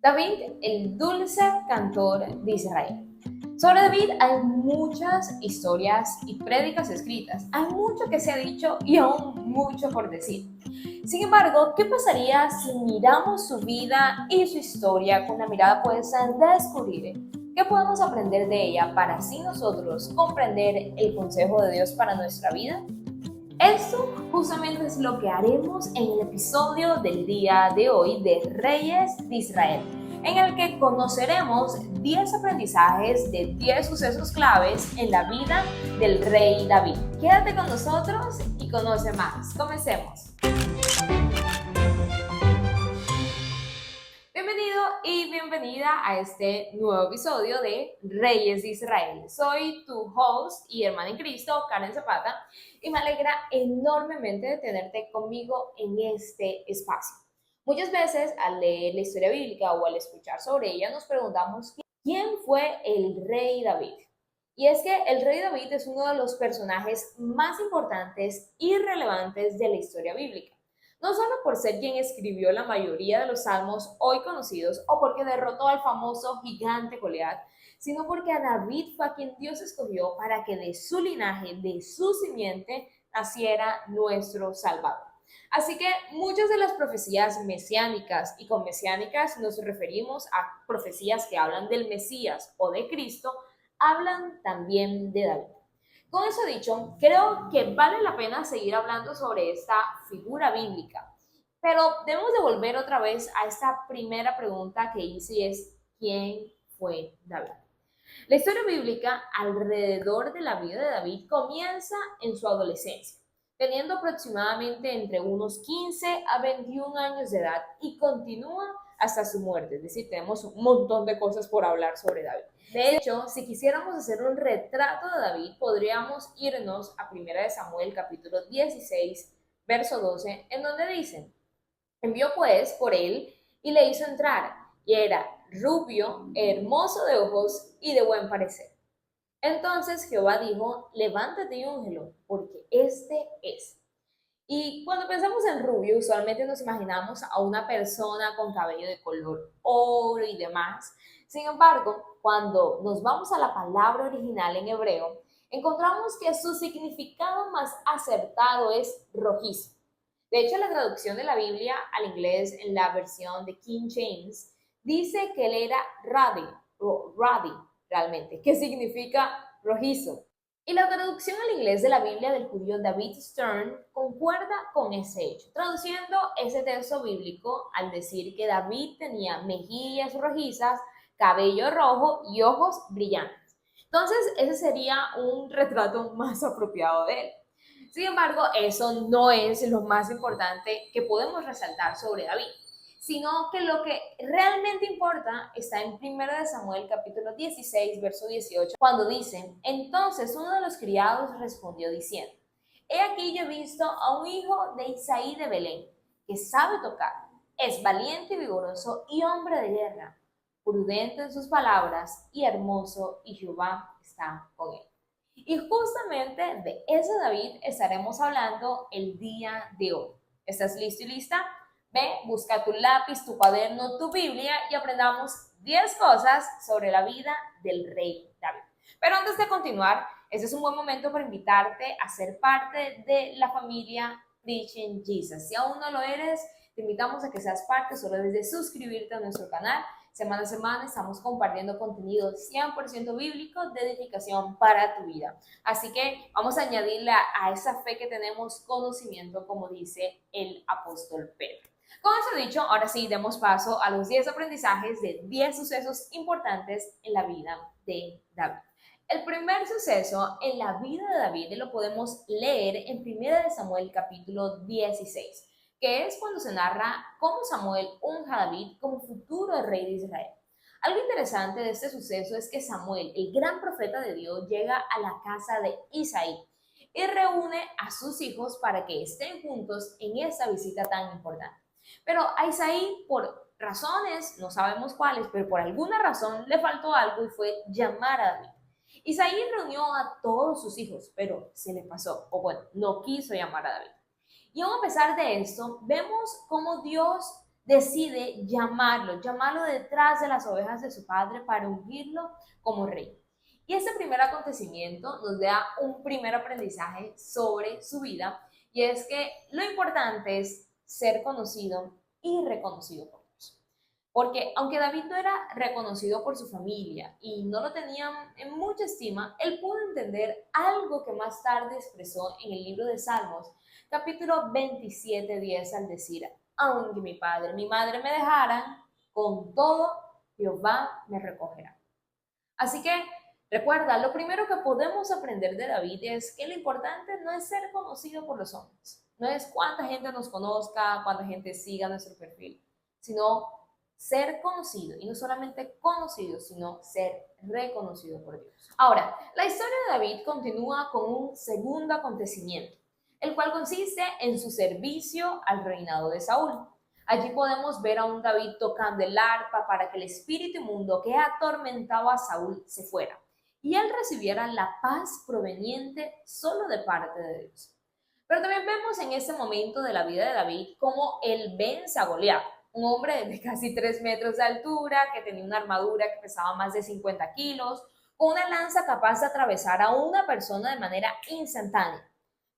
David, el dulce cantor de Israel. Sobre David hay muchas historias y prédicas escritas, hay mucho que se ha dicho y aún mucho por decir. Sin embargo, ¿qué pasaría si miramos su vida y su historia con la mirada puesta en descubrir qué podemos aprender de ella para así nosotros comprender el consejo de Dios para nuestra vida? Esto justamente es lo que haremos en el episodio del día de hoy de Reyes de Israel, en el que conoceremos 10 aprendizajes de 10 sucesos claves en la vida del rey David. Quédate con nosotros y conoce más. Comencemos. Bienvenido y bienvenida a este nuevo episodio de Reyes de Israel. Soy tu host y hermana en Cristo, Karen Zapata, y me alegra enormemente de tenerte conmigo en este espacio. Muchas veces al leer la historia bíblica o al escuchar sobre ella nos preguntamos quién fue el rey David. Y es que el rey David es uno de los personajes más importantes y relevantes de la historia bíblica. No solo por ser quien escribió la mayoría de los salmos hoy conocidos o porque derrotó al famoso gigante Goliat, sino porque a David fue a quien Dios escogió para que de su linaje, de su simiente, naciera nuestro Salvador. Así que muchas de las profecías mesiánicas, y con mesiánicas nos referimos a profecías que hablan del Mesías o de Cristo, hablan también de David. Con eso dicho, creo que vale la pena seguir hablando sobre esta figura bíblica, pero debemos de volver otra vez a esta primera pregunta que hice y es ¿quién fue David? La historia bíblica alrededor de la vida de David comienza en su adolescencia, teniendo aproximadamente entre unos 15 a 21 años de edad y continúa hasta su muerte, es decir, tenemos un montón de cosas por hablar sobre David. De hecho, si quisiéramos hacer un retrato de David, podríamos irnos a 1 Samuel capítulo 16, verso 12, en donde dicen, envió pues por él y le hizo entrar, y era rubio, hermoso de ojos y de buen parecer. Entonces Jehová dijo, levántate y úngelo, porque este es. Y cuando pensamos en rubio, usualmente nos imaginamos a una persona con cabello de color oro y demás. Sin embargo, cuando nos vamos a la palabra original en hebreo, encontramos que su significado más acertado es rojizo. De hecho, la traducción de la Biblia al inglés en la versión de King James dice que él era ruddy realmente, que significa rojizo. Y la traducción al inglés de la Biblia del judío David Stern concuerda con ese hecho, traduciendo ese texto bíblico al decir que David tenía mejillas rojizas, cabello rojo y ojos brillantes. Entonces, ese sería un retrato más apropiado de él. Sin embargo, eso no es lo más importante que podemos resaltar sobre David, sino que lo que realmente importa está en 1 Samuel capítulo 16, verso 18, cuando dice, entonces uno de los criados respondió diciendo, he aquí yo he visto a un hijo de Isaí de Belén, que sabe tocar, es valiente y vigoroso y hombre de guerra, prudente en sus palabras y hermoso, y Jehová está con él. Y justamente de ese David estaremos hablando el día de hoy. ¿Estás listo y lista? Ve, busca tu lápiz, tu cuaderno, tu Biblia y aprendamos 10 cosas sobre la vida del rey David. Pero antes de continuar, este es un buen momento para invitarte a ser parte de la familia Preaching Jesus. Si aún no lo eres, te invitamos a que seas parte, solo debes de suscribirte a nuestro canal. Semana a semana estamos compartiendo contenido 100% bíblico de edificación para tu vida. Así que vamos a añadirle a esa fe que tenemos conocimiento, como dice el apóstol Pedro. Con eso dicho, ahora sí, demos paso a los 10 aprendizajes de 10 sucesos importantes en la vida de David. El primer suceso en la vida de David lo podemos leer en 1 Samuel capítulo 16, que es cuando se narra cómo Samuel unge a David como futuro rey de Israel. Algo interesante de este suceso es que Samuel, el gran profeta de Dios, llega a la casa de Isaí y reúne a sus hijos para que estén juntos en esta visita tan importante. Pero a Isaí, por razones, no sabemos cuáles, pero por alguna razón le faltó algo y fue llamar a David. Isaí reunió a todos sus hijos, pero se le pasó, o bueno, no quiso llamar a David. Y aún a pesar de esto, vemos cómo Dios decide llamarlo detrás de las ovejas de su padre para ungirlo como rey. Y este primer acontecimiento nos da un primer aprendizaje sobre su vida, y es que lo importante es ser conocido y reconocido por Dios. Porque aunque David no era reconocido por su familia y no lo tenían en mucha estima, él pudo entender algo que más tarde expresó en el libro de Salmos, capítulo 27:10, al decir: aunque mi padre y mi madre me dejaran, con todo Jehová me recogerá. Así que recuerda, lo primero que podemos aprender de David es que lo importante no es ser conocido por los hombres, no es cuánta gente nos conozca, cuánta gente siga nuestro perfil, sino ser conocido, y no solamente conocido, sino ser reconocido por Dios. Ahora, la historia de David continúa con un segundo acontecimiento, el cual consiste en su servicio al reinado de Saúl. Allí podemos ver a un David tocando el arpa para que el espíritu inmundo que atormentaba a Saúl se fuera y él recibiera la paz proveniente solo de parte de Dios. Pero también vemos en ese momento de la vida de David cómo él vence a Goliat, un hombre de casi 3 metros de altura, que tenía una armadura que pesaba más de 50 kilos, con una lanza capaz de atravesar a una persona de manera instantánea.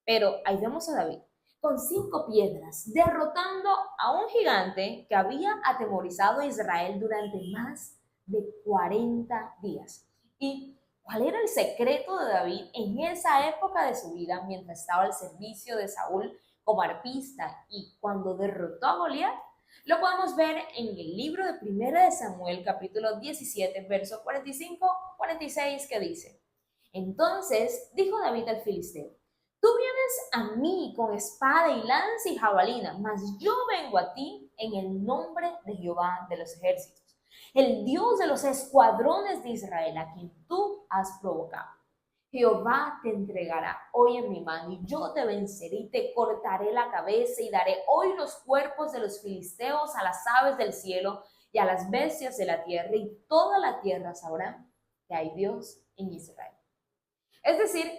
Pero ahí vemos a David con 5 piedras, derrotando a un gigante que había atemorizado a Israel durante más de 40 días. ¿Y cuál era el secreto de David en esa época de su vida, mientras estaba al servicio de Saúl como arpista y cuando derrotó a Goliat? Lo podemos ver en el libro de 1 de Samuel, capítulo 17, verso 45-46, que dice: entonces dijo David al filisteo: tú vienes a mí con espada y lanza y jabalina, mas yo vengo a ti en el nombre de Jehová de los ejércitos, el Dios de los escuadrones de Israel, a quien tú has provocado. Jehová te entregará hoy en mi mano, y yo te venceré y te cortaré la cabeza, y daré hoy los cuerpos de los filisteos a las aves del cielo y a las bestias de la tierra, y toda la tierra sabrá que hay Dios en Israel. Es decir,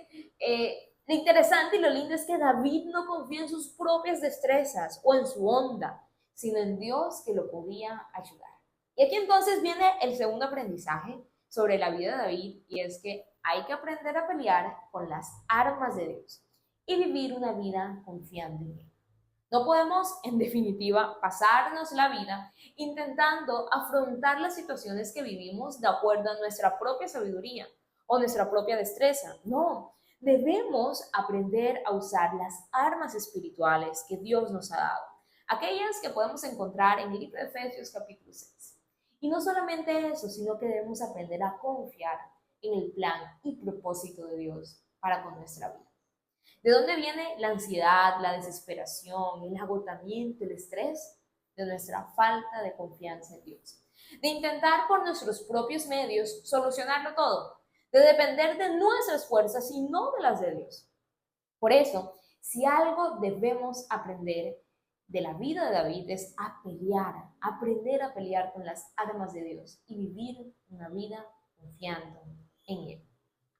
lo interesante y lo lindo es que David no confía en sus propias destrezas o en su onda, sino en Dios que lo podía ayudar. Y aquí entonces viene el segundo aprendizaje sobre la vida de David, y es que hay que aprender a pelear con las armas de Dios y vivir una vida confiando en Él. No podemos, en definitiva, pasarnos la vida intentando afrontar las situaciones que vivimos de acuerdo a nuestra propia sabiduría o nuestra propia destreza. No, debemos aprender a usar las armas espirituales que Dios nos ha dado, aquellas que podemos encontrar en el libro de Efesios capítulo 6. Y no solamente eso, sino que debemos aprender a confiar en el plan y propósito de Dios para con nuestra vida. ¿De dónde viene la ansiedad, la desesperación, el agotamiento, el estrés? De nuestra falta de confianza en Dios. De intentar por nuestros propios medios solucionarlo todo. De depender de nuestras fuerzas y no de las de Dios. Por eso, si algo debemos aprender de la vida de David es aprender a pelear con las armas de Dios y vivir una vida confiando en Él.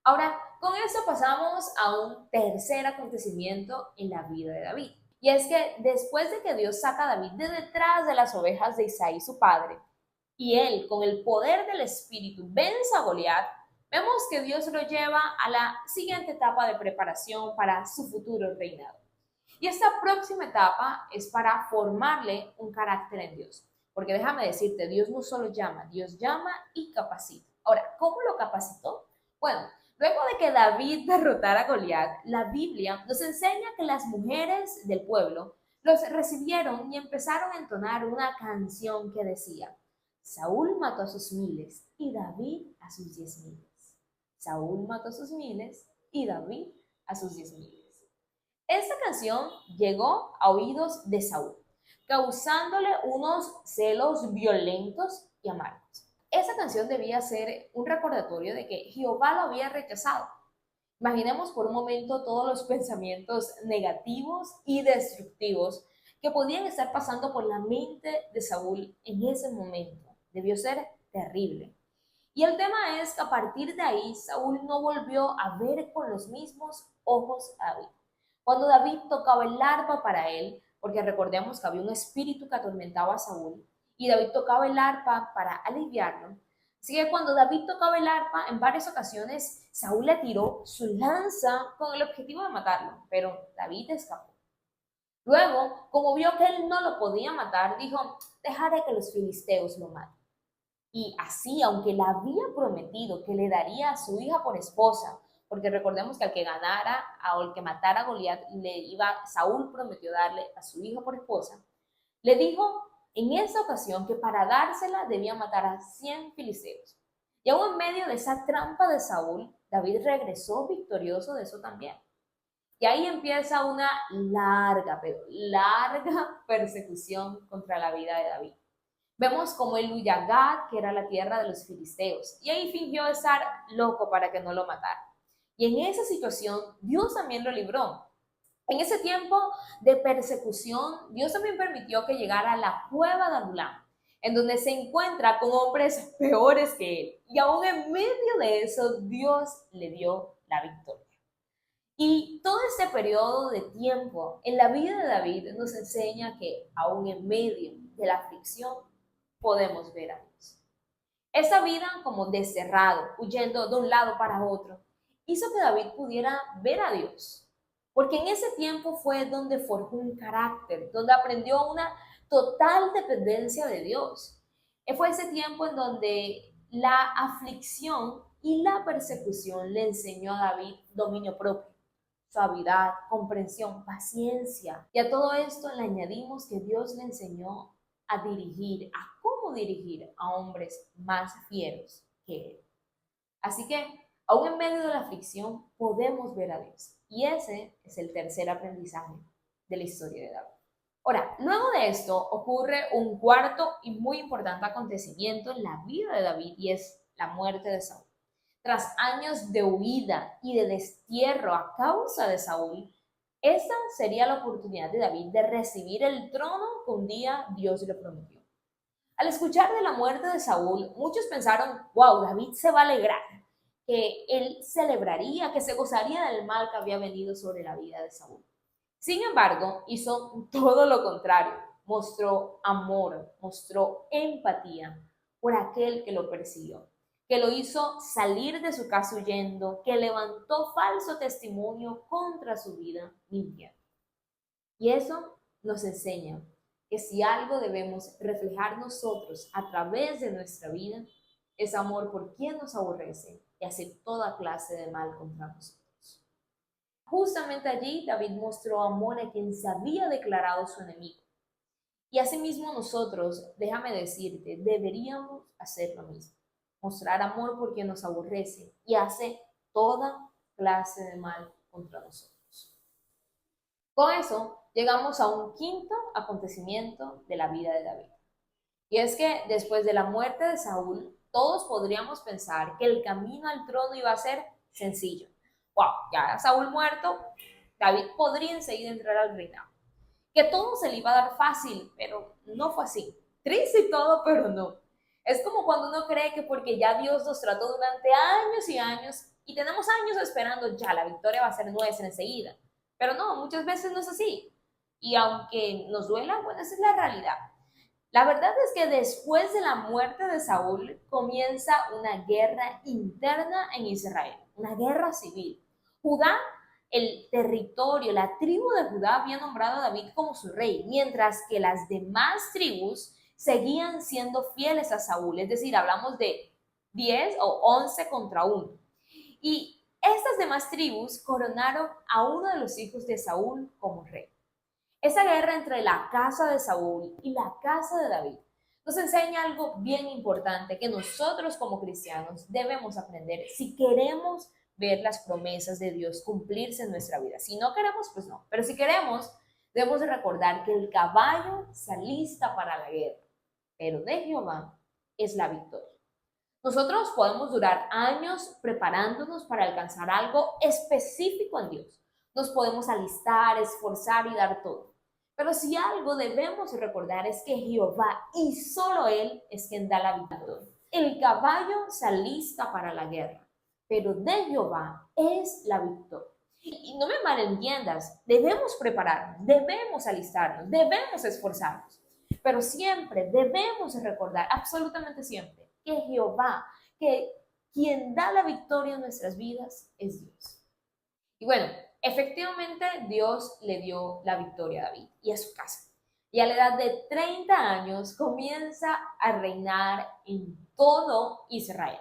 Ahora, con eso pasamos a un tercer acontecimiento en la vida de David. Y es que después de que Dios saca a David de detrás de las ovejas de Isaí, su padre, y él, con el poder del Espíritu, vence a Goliat, vemos que Dios lo lleva a la siguiente etapa de preparación para su futuro reinado. Y esta próxima etapa es para formarle un carácter en Dios. Porque déjame decirte, Dios no solo llama, Dios llama y capacita. Ahora, ¿cómo lo capacitó? Bueno, luego de que David derrotara a Goliat, la Biblia nos enseña que las mujeres del pueblo los recibieron y empezaron a entonar una canción que decía: Saúl mató a sus miles y David a sus 10,000. Saúl mató a sus miles y David a sus 10,000. Esta canción llegó a oídos de Saúl, causándole unos celos violentos y amargos. Esa canción debía ser un recordatorio de que Jehová lo había rechazado. Imaginemos por un momento todos los pensamientos negativos y destructivos que podían estar pasando por la mente de Saúl en ese momento. Debió ser terrible. Y el tema es que a partir de ahí Saúl no volvió a ver con los mismos ojos a David. Cuando David tocaba el arpa para él, porque recordemos que había un espíritu que atormentaba a Saúl y David tocaba el arpa para aliviarlo. Así que cuando David tocaba el arpa, en varias ocasiones Saúl le tiró su lanza con el objetivo de matarlo, pero David escapó. Luego, como vio que él no lo podía matar, dijo, dejaré que los filisteos lo maten. Y así, aunque le había prometido que le daría a su hija por esposa, porque recordemos que al que ganara o al que matara a Goliat, Saúl prometió darle a su hija por esposa, le dijo en esa ocasión que para dársela debía matar a 100 filisteos. Y aún en medio de esa trampa de Saúl, David regresó victorioso de eso también. Y ahí empieza una larga, pero larga persecución contra la vida de David. Vemos como él huye a Gad, que era la tierra de los filisteos, y ahí fingió estar loco para que no lo matara. Y en esa situación, Dios también lo libró. En ese tiempo de persecución, Dios también permitió que llegara a la cueva de Adulam, en donde se encuentra con hombres peores que él. Y aún en medio de eso, Dios le dio la victoria. Y todo este periodo de tiempo en la vida de David nos enseña que aún en medio de la aflicción podemos ver a Dios. Esta vida como desterrado, huyendo de un lado para otro, hizo que David pudiera ver a Dios. Porque en ese tiempo fue donde forjó un carácter, donde aprendió una total dependencia de Dios. Fue ese tiempo en donde la aflicción y la persecución le enseñó a David dominio propio, suavidad, comprensión, paciencia. Y a todo esto le añadimos que Dios le enseñó a dirigir, a cómo dirigir a hombres más fieros que él. Así que, aún en medio de la aflicción, podemos ver a Dios. Y ese es el tercer aprendizaje de la historia de David. Ahora, luego de esto ocurre un cuarto y muy importante acontecimiento en la vida de David y es la muerte de Saúl. Tras años de huida y de destierro a causa de Saúl, esta sería la oportunidad de David de recibir el trono que un día Dios le prometió. Al escuchar de la muerte de Saúl, muchos pensaron, wow, David se va a alegrar, que él celebraría, que se gozaría del mal que había venido sobre la vida de Saúl. Sin embargo, hizo todo lo contrario, mostró amor, mostró empatía por aquel que lo persiguió, que lo hizo salir de su casa huyendo, que levantó falso testimonio contra su vida mintiendo. Y eso nos enseña que si algo debemos reflejar nosotros a través de nuestra vida, es amor por quien nos aborrece y hacer toda clase de mal contra nosotros. Justamente allí David mostró amor a quien se había declarado su enemigo. Y asimismo nosotros, déjame decirte, deberíamos hacer lo mismo. Mostrar amor por quien nos aborrece y hace toda clase de mal contra nosotros. Con eso llegamos a un quinto acontecimiento de la vida de David. Y es que después de la muerte de Saúl, todos podríamos pensar que el camino al trono iba a ser sencillo. Wow, ya Saúl muerto, David podría enseguida entrar al reinado. Que todo se le iba a dar fácil, pero no fue así. Triste y todo, pero no. Es como cuando uno cree que porque ya Dios nos trató durante años y años y tenemos años esperando, ya la victoria va a ser nuestra enseguida. Pero no, muchas veces no es así. Y aunque nos duela, bueno, esa es la realidad. La verdad es que después de la muerte de Saúl comienza una guerra interna en Israel, una guerra civil. Judá, el territorio, la tribu de Judá había nombrado a David como su rey, mientras que las demás tribus seguían siendo fieles a Saúl, es decir, hablamos de 10 o 11 contra 1. Y estas demás tribus coronaron a uno de los hijos de Saúl como rey. Esa guerra entre la casa de Saúl y la casa de David nos enseña algo bien importante que nosotros como cristianos debemos aprender si queremos ver las promesas de Dios cumplirse en nuestra vida. Si no queremos, pues no. Pero si queremos, debemos de recordar que el caballo se alista para la guerra, pero de Jehová es la victoria. Nosotros podemos durar años preparándonos para alcanzar algo específico en Dios. Nos podemos alistar, esforzar y dar todo. Pero si algo debemos recordar es que Jehová y solo Él es quien da la victoria. El caballo se alista para la guerra, pero de Jehová es la victoria. Y no me malentiendas, debemos prepararnos, debemos alistarnos, debemos esforzarnos, pero siempre debemos recordar, absolutamente siempre, que Jehová, que quien da la victoria en nuestras vidas es Dios. Y bueno, efectivamente Dios le dio la victoria a David y a su casa. Y a la edad de 30 años comienza a reinar en todo Israel,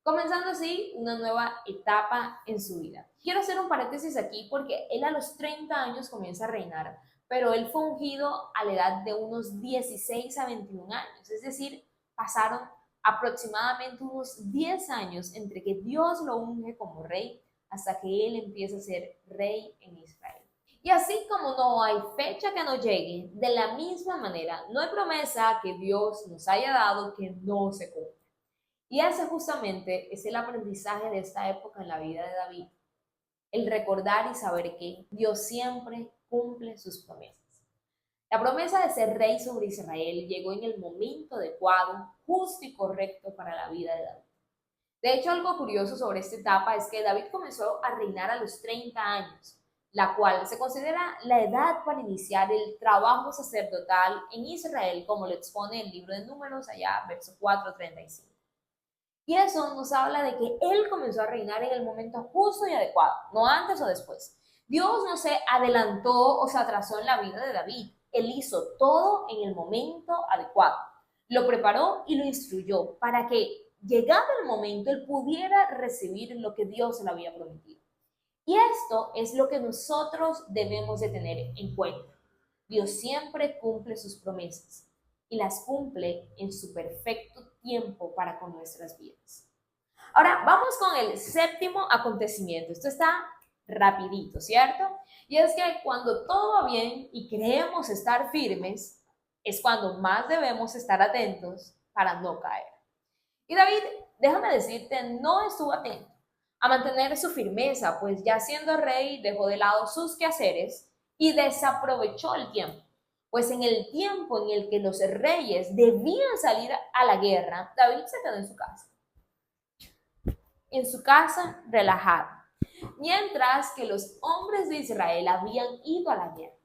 comenzando así una nueva etapa en su vida. Quiero hacer un paréntesis aquí porque él a los 30 años comienza a reinar, pero él fue ungido a la edad de unos 16 a 21 años, es decir, pasaron aproximadamente unos 10 años entre que Dios lo unge como rey hasta que él empieza a ser rey en Israel. Y así como no hay fecha que no llegue, de la misma manera no hay promesa que Dios nos haya dado que no se cumpla. Y ese justamente es el aprendizaje de esta época en la vida de David, el recordar y saber que Dios siempre cumple sus promesas. La promesa de ser rey sobre Israel llegó en el momento adecuado, justo y correcto para la vida de David. De hecho, algo curioso sobre esta etapa es que David comenzó a reinar a los 30 años, la cual se considera la edad para iniciar el trabajo sacerdotal en Israel, como lo expone el libro de Números, allá, verso 4:35. Y eso nos habla de que él comenzó a reinar en el momento justo y adecuado, no antes o después. Dios no se adelantó o se atrasó en la vida de David. Él hizo todo en el momento adecuado. Lo preparó y lo instruyó para que, llegado el momento, él pudiera recibir lo que Dios le había prometido. Y esto es lo que nosotros debemos de tener en cuenta. Dios siempre cumple sus promesas y las cumple en su perfecto tiempo para con nuestras vidas. Ahora vamos con el séptimo acontecimiento. Esto está rapidito, ¿cierto? Y es que cuando todo va bien y creemos estar firmes, es cuando más debemos estar atentos para no caer. Y David, déjame decirte, no estuvo atento a mantener su firmeza, pues ya siendo rey dejó de lado sus quehaceres y desaprovechó el tiempo. Pues en el tiempo en el que los reyes debían salir a la guerra, David se quedó en su casa relajado, mientras que los hombres de Israel habían ido a la guerra.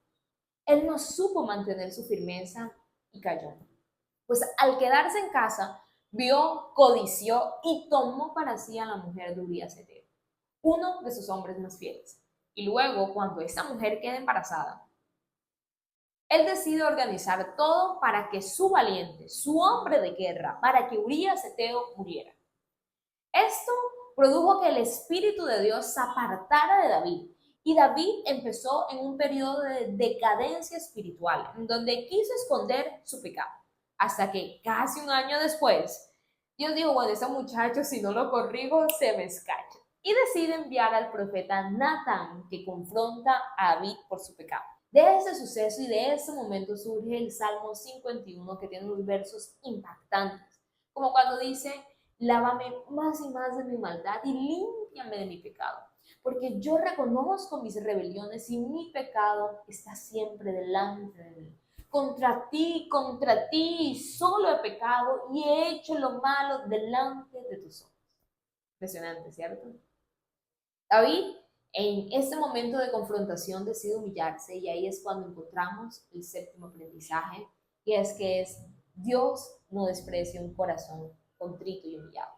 Él no supo mantener su firmeza y cayó. Pues al quedarse en casa, vio, codició y tomó para sí a la mujer de Urías Eteo, uno de sus hombres más fieles. Y luego, cuando esta mujer queda embarazada, él decide organizar todo para que su valiente, su hombre de guerra, para que Urías Eteo muriera. Esto produjo que el Espíritu de Dios se apartara de David y David empezó en un periodo de decadencia espiritual, en donde quiso esconder su pecado, hasta que casi un año después, Dios dijo, bueno, ese muchacho si no lo corrijo se me escacha. Y decide enviar al profeta Natán, que confronta a David por su pecado. De ese suceso y de ese momento surge el Salmo 51, que tiene unos versos impactantes, como cuando dice, lávame más y más de mi maldad y límpiame de mi pecado, porque yo reconozco mis rebeliones y mi pecado está siempre delante de mí. Contra ti solo he pecado y he hecho lo malo delante de tus ojos. Impresionante, ¿cierto? David en este momento de confrontación decide humillarse y ahí es cuando encontramos el séptimo aprendizaje, y es que Dios no desprecia un corazón contrito y humillado.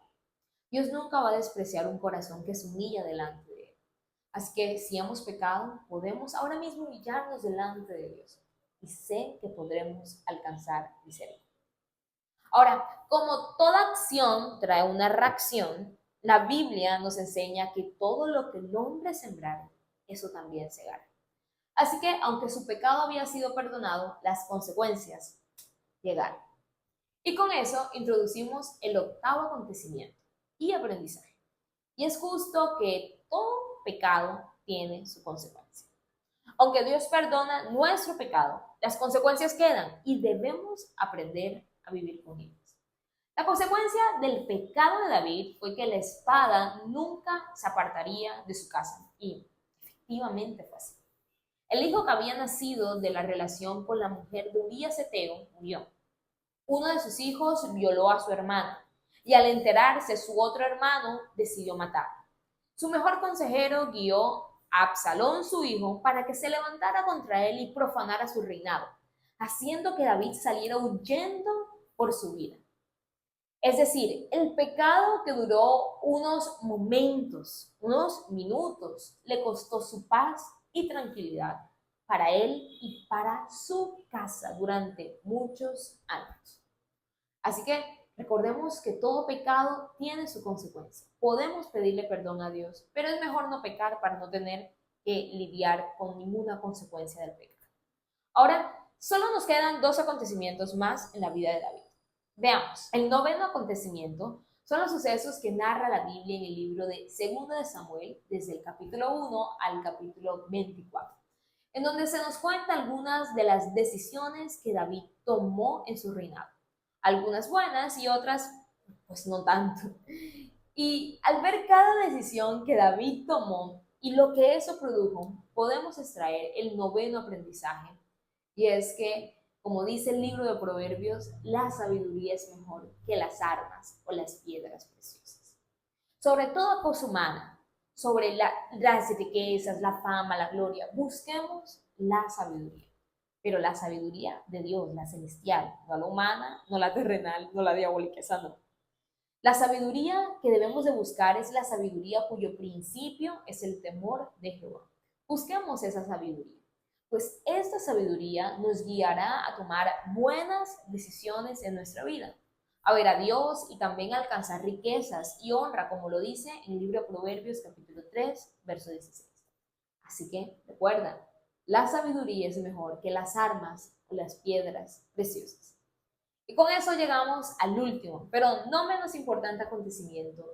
Dios nunca va a despreciar un corazón que se humilla delante de Él. Así que si hemos pecado, podemos ahora mismo humillarnos delante de Dios y sé que podremos alcanzar misericordia. Ahora, como toda acción trae una reacción, la Biblia nos enseña que todo lo que el hombre sembrare, eso también segará. Así que, aunque su pecado había sido perdonado, las consecuencias llegaron. Y con eso introducimos el octavo acontecimiento y aprendizaje. Y es justo que todo pecado tiene su consecuencia. Aunque Dios perdona nuestro pecado, las consecuencias quedan y debemos aprender a vivir con ellas. La consecuencia del pecado de David fue que la espada nunca se apartaría de su casa. Y efectivamente fue así. El hijo que había nacido de la relación con la mujer de Urías Eteo murió. Uno de sus hijos violó a su hermana y al enterarse su otro hermano decidió matarlo. Su mejor consejero guió a Absalón su hijo para que se levantara contra él y profanara su reinado, haciendo que David saliera huyendo por su vida. Es decir, el pecado que duró unos momentos, unos minutos, le costó su paz y tranquilidad para él y para su casa durante muchos años. Así que recordemos que todo pecado tiene su consecuencia. Podemos pedirle perdón a Dios, pero es mejor no pecar para no tener que lidiar con ninguna consecuencia del pecado. Ahora, solo nos quedan dos acontecimientos más en la vida de David. Veamos, el noveno acontecimiento son los sucesos que narra la Biblia en el libro de 2 de Samuel, desde el capítulo 1 al capítulo 24, en donde se nos cuenta algunas de las decisiones que David tomó en su reinado. Algunas buenas y otras, pues no tanto. Y al ver cada decisión que David tomó y lo que eso produjo, podemos extraer el noveno aprendizaje. Y es que, como dice el libro de Proverbios, la sabiduría es mejor que las armas o las piedras preciosas. Sobre toda cosa humana, sobre las riquezas, la fama, la gloria, busquemos la sabiduría. Pero la sabiduría de Dios, la celestial, no la humana, no la terrenal, no la diabólica, esa no. La sabiduría que debemos de buscar es la sabiduría cuyo principio es el temor de Jehová. Busquemos esa sabiduría, pues esta sabiduría nos guiará a tomar buenas decisiones en nuestra vida, a ver a Dios y también a alcanzar riquezas y honra, como lo dice en el libro de Proverbios capítulo 3, verso 16. Así que recuerda, la sabiduría es mejor que las armas o las piedras preciosas. Y con eso llegamos al último, pero no menos importante acontecimiento,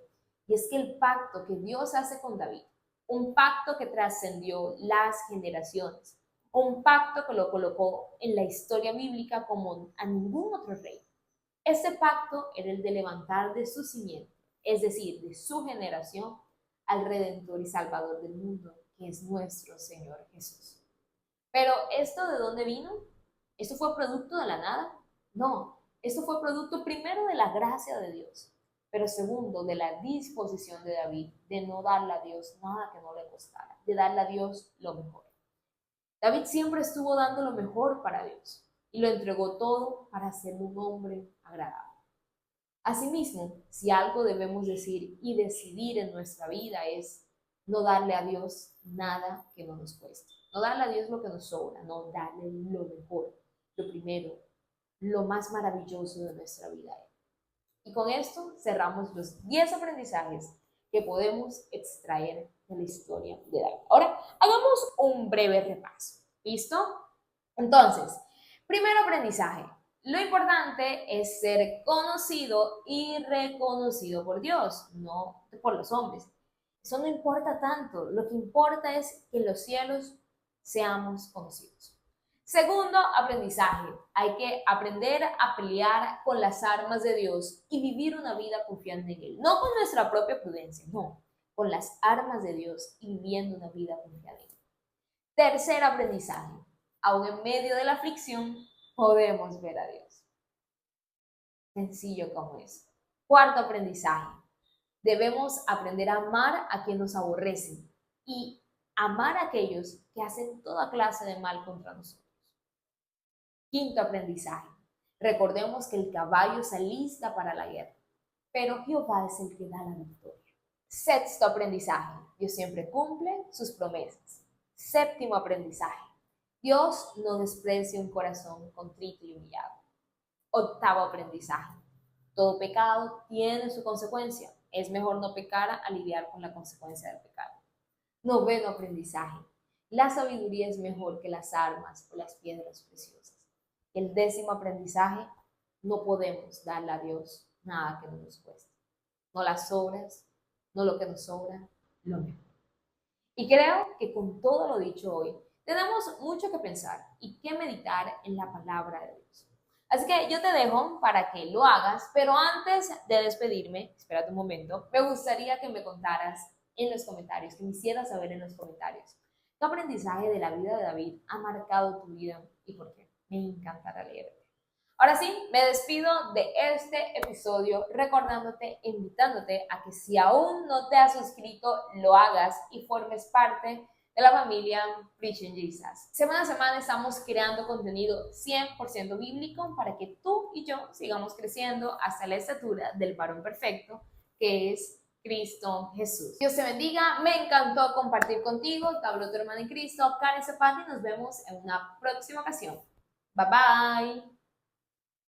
y es que el pacto que Dios hace con David, un pacto que trascendió las generaciones, un pacto que lo colocó en la historia bíblica como a ningún otro rey. Este pacto era el de levantar de su simiente, es decir, de su generación, al Redentor y Salvador del mundo, que es nuestro Señor Jesús. Pero ¿esto de dónde vino? ¿Esto fue producto de la nada? No, esto fue producto primero de la gracia de Dios, pero segundo de la disposición de David de no darle a Dios nada que no le costara, de darle a Dios lo mejor. David siempre estuvo dando lo mejor para Dios y lo entregó todo para ser un hombre agradable. Asimismo, si algo debemos decir y decidir en nuestra vida es no darle a Dios nada que no nos cueste, no darle a Dios lo que nos sobra, no darle lo mejor, lo primero, lo más maravilloso de nuestra vida. Y con esto cerramos los 10 aprendizajes que podemos extraer de la historia de David. Ahora, hagamos un breve repaso. ¿Listo? Entonces, primer aprendizaje. Lo importante es ser conocido y reconocido por Dios, no por los hombres. Eso no importa tanto. Lo que importa es que en los cielos seamos conocidos. Segundo aprendizaje, hay que aprender a pelear con las armas de Dios y vivir una vida confiando en Él. No con nuestra propia prudencia, no, con las armas de Dios y viviendo una vida confiada en Él. Tercer aprendizaje, aún en medio de la aflicción, podemos ver a Dios. Sencillo como es. Cuarto aprendizaje, debemos aprender a amar a quienes nos aborrecen y amar a aquellos que hacen toda clase de mal contra nosotros. Quinto aprendizaje. Recordemos que el caballo se alista para la guerra, pero Jehová es el que da la victoria. Sexto aprendizaje. Dios siempre cumple sus promesas. Séptimo aprendizaje. Dios no desprecia un corazón contrito y humillado. Octavo aprendizaje. Todo pecado tiene su consecuencia. Es mejor no pecar a lidiar con la consecuencia del pecado. Noveno aprendizaje. La sabiduría es mejor que las armas o las piedras preciosas. El décimo aprendizaje, no podemos darle a Dios nada que no nos cueste. No las obras, no lo que nos sobra, lo mejor. Y creo que con todo lo dicho hoy, tenemos mucho que pensar y que meditar en la palabra de Dios. Así que yo te dejo para que lo hagas, pero antes de despedirme, espérate un momento, me gustaría que me contaras en los comentarios, que me hicieras saber en los comentarios, ¿qué aprendizaje de la vida de David ha marcado tu vida y por qué? Me encantará leerte. Ahora sí, me despido de este episodio recordándote, invitándote a que si aún no te has suscrito, lo hagas y formes parte de la familia Preaching Jesus. Semana a semana estamos creando contenido 100% bíblico para que tú y yo sigamos creciendo hasta la estatura del varón perfecto, que es Cristo Jesús. Dios te bendiga, me encantó compartir contigo. Te habló tu hermana en Cristo, Karen Zapata, y nos vemos en una próxima ocasión. Bye bye.